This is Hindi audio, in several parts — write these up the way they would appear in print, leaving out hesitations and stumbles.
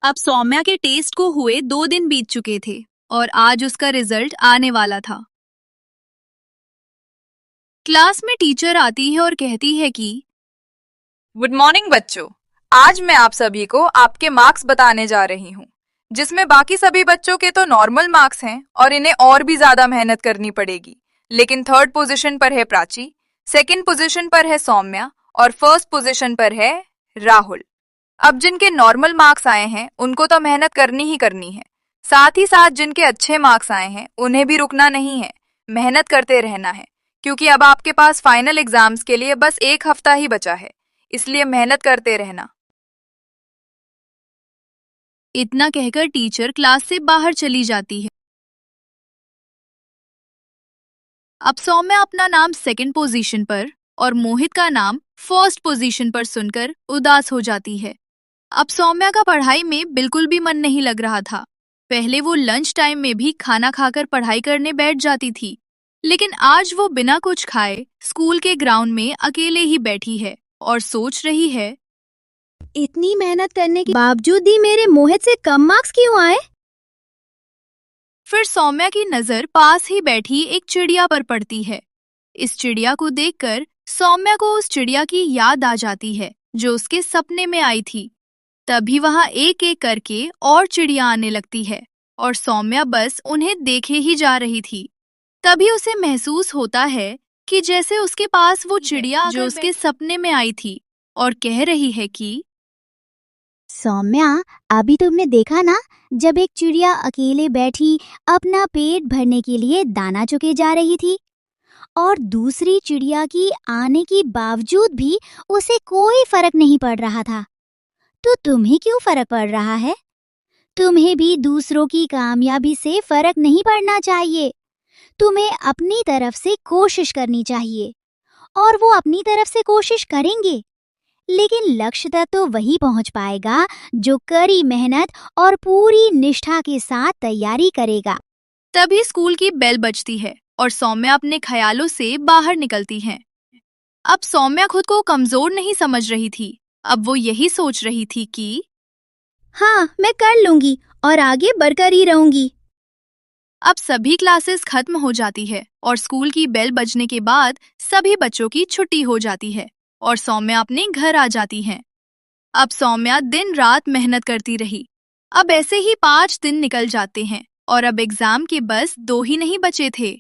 अब सौम्या के टेस्ट को हुए 2 दिन बीत चुके थे और आज उसका रिजल्ट आने वाला था। क्लास में टीचर आती है और कहती है कि गुड मॉर्निंग बच्चों। आज मैं आप सभी को आपके मार्क्स बताने जा रही हूँ, जिसमें बाकी सभी बच्चों के तो नॉर्मल मार्क्स हैं और इन्हें और भी ज्यादा मेहनत करनी पड़ेगी। लेकिन थर्ड पोजीशन पर है प्राची, सेकंड पोजीशन पर है सौम्या और फर्स्ट पोजीशन पर है राहुल। अब जिनके नॉर्मल मार्क्स आए हैं उनको तो मेहनत करनी ही करनी है, साथ ही साथ जिनके अच्छे मार्क्स आए हैं उन्हें भी रुकना नहीं है, मेहनत करते रहना है, क्योंकि अब आपके पास फाइनल एग्जाम्स के लिए बस 1 हफ्ता ही बचा है, इसलिए मेहनत करते रहना। इतना कहकर टीचर क्लास से बाहर चली जाती है। अब सौम्या अपना नाम सेकंड पोजीशन पर और मोहित का नाम फर्स्ट पोजीशन पर सुनकर उदास हो जाती है। अब सौम्या का पढ़ाई में बिल्कुल भी मन नहीं लग रहा था। पहले वो लंच टाइम में भी खाना खाकर पढ़ाई करने बैठ जाती थी, लेकिन आज वो बिना कुछ खाए स्कूल के ग्राउंड में अकेले ही बैठी है और सोच रही है, इतनी मेहनत करने के बावजूद भी मेरे मोहित से कम मार्क्स क्यों आए? फिर सौम्या की नजर पास ही बैठी एक चिड़िया पर पड़ती है। इस चिड़िया को देखकर सौम्या को उस चिड़िया की याद आ जाती है जो उसके सपने में आई थी। तभी वहां एक एक करके और चिड़िया आने लगती है और सौम्या बस उन्हें देखे ही जा रही थी। तभी उसे महसूस होता है कि जैसे उसके पास वो चिड़िया जो उसके सपने में आई थी और कह रही है कि सौम्या, अभी तुमने देखा ना, जब एक चिड़िया अकेले बैठी अपना पेट भरने के लिए दाना चुके जा रही थी और दूसरी चिड़िया की आने के बावजूद भी उसे कोई फर्क नहीं पड़ रहा था, तो तुम्हें क्यों फर्क पड़ रहा है? तुम्हें भी दूसरों की कामयाबी से फर्क नहीं पड़ना चाहिए। तुम्हें अपनी तरफ से कोशिश करनी चाहिए और वो अपनी तरफ से कोशिश करेंगे, लेकिन लक्ष्य तक तो वही पहुंच पाएगा जो कड़ी मेहनत और पूरी निष्ठा के साथ तैयारी करेगा। तभी स्कूल की बेल बजती है और सौम्या अपने ख्यालों से बाहर निकलती है। अब सौम्या खुद को कमजोर नहीं समझ रही थी। अब वो यही सोच रही थी कि हाँ, मैं कर लूंगी और आगे बढ़कर ही रहूंगी। अब सभी क्लासेस खत्म हो जाती है और स्कूल की बेल बजने के बाद सभी बच्चों की छुट्टी हो जाती है और सौम्या अपने घर आ जाती है। अब सौम्या दिन रात मेहनत करती रही। अब ऐसे ही 5 दिन निकल जाते हैं और अब एग्जाम के बस 2 ही नहीं बचे थे।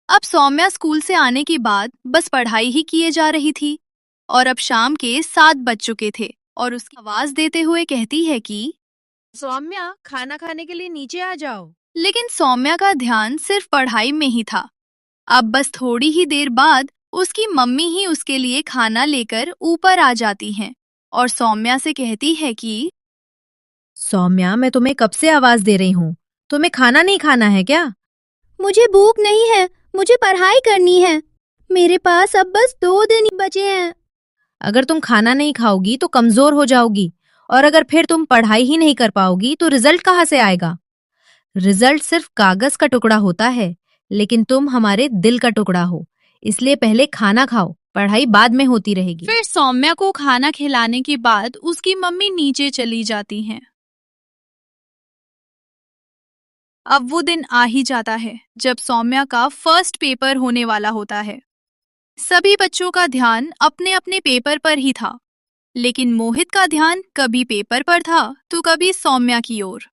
अब सौम्या स्कूल से आने के बाद बस पढ़ाई ही किए जा रही थी और अब शाम के 7 बज चुके थे और उसकी आवाज देते हुए कहती है कि सौम्या, खाना खाने के लिए नीचे आ जाओ। लेकिन सौम्या का ध्यान सिर्फ पढ़ाई में ही था। अब बस थोड़ी ही देर बाद उसकी मम्मी ही उसके लिए खाना लेकर ऊपर आ जाती हैं और सौम्या से कहती है कि सौम्या, मैं तुम्हें कब से आवाज दे रही हूँ, तुम्हें खाना नहीं खाना है क्या? मुझे भूख नहीं है, मुझे पढ़ाई करनी है। मेरे पास अब बस 2 दिन ही बचे हैं। अगर तुम खाना नहीं खाओगी तो कमजोर हो जाओगी, और अगर फिर तुम पढ़ाई ही नहीं कर पाओगी तो रिजल्ट कहाँ से आएगा? रिजल्ट सिर्फ कागज का टुकड़ा होता है, लेकिन तुम हमारे दिल का टुकड़ा हो, इसलिए पहले खाना खाओ, पढ़ाई बाद में होती रहेगी। फिर सौम्या को खाना खिलाने के बाद उसकी मम्मी नीचे चली जाती हैं। अब वो दिन आ ही जाता है जब सौम्या का फर्स्ट पेपर होने वाला होता है। सभी बच्चों का ध्यान अपने अपने पेपर पर ही था, लेकिन मोहित का ध्यान कभी पेपर पर था तो कभी सौम्या की ओर।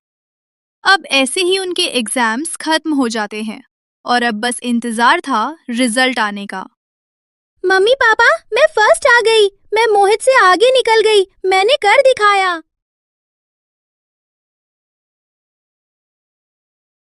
अब ऐसे ही उनके एग्जाम्स खत्म हो जाते हैं और अब बस इंतजार था रिजल्ट आने का। मम्मी पापा, मैं फर्स्ट आ गई। मैं मोहित से आगे निकल गई। मैंने कर दिखाया।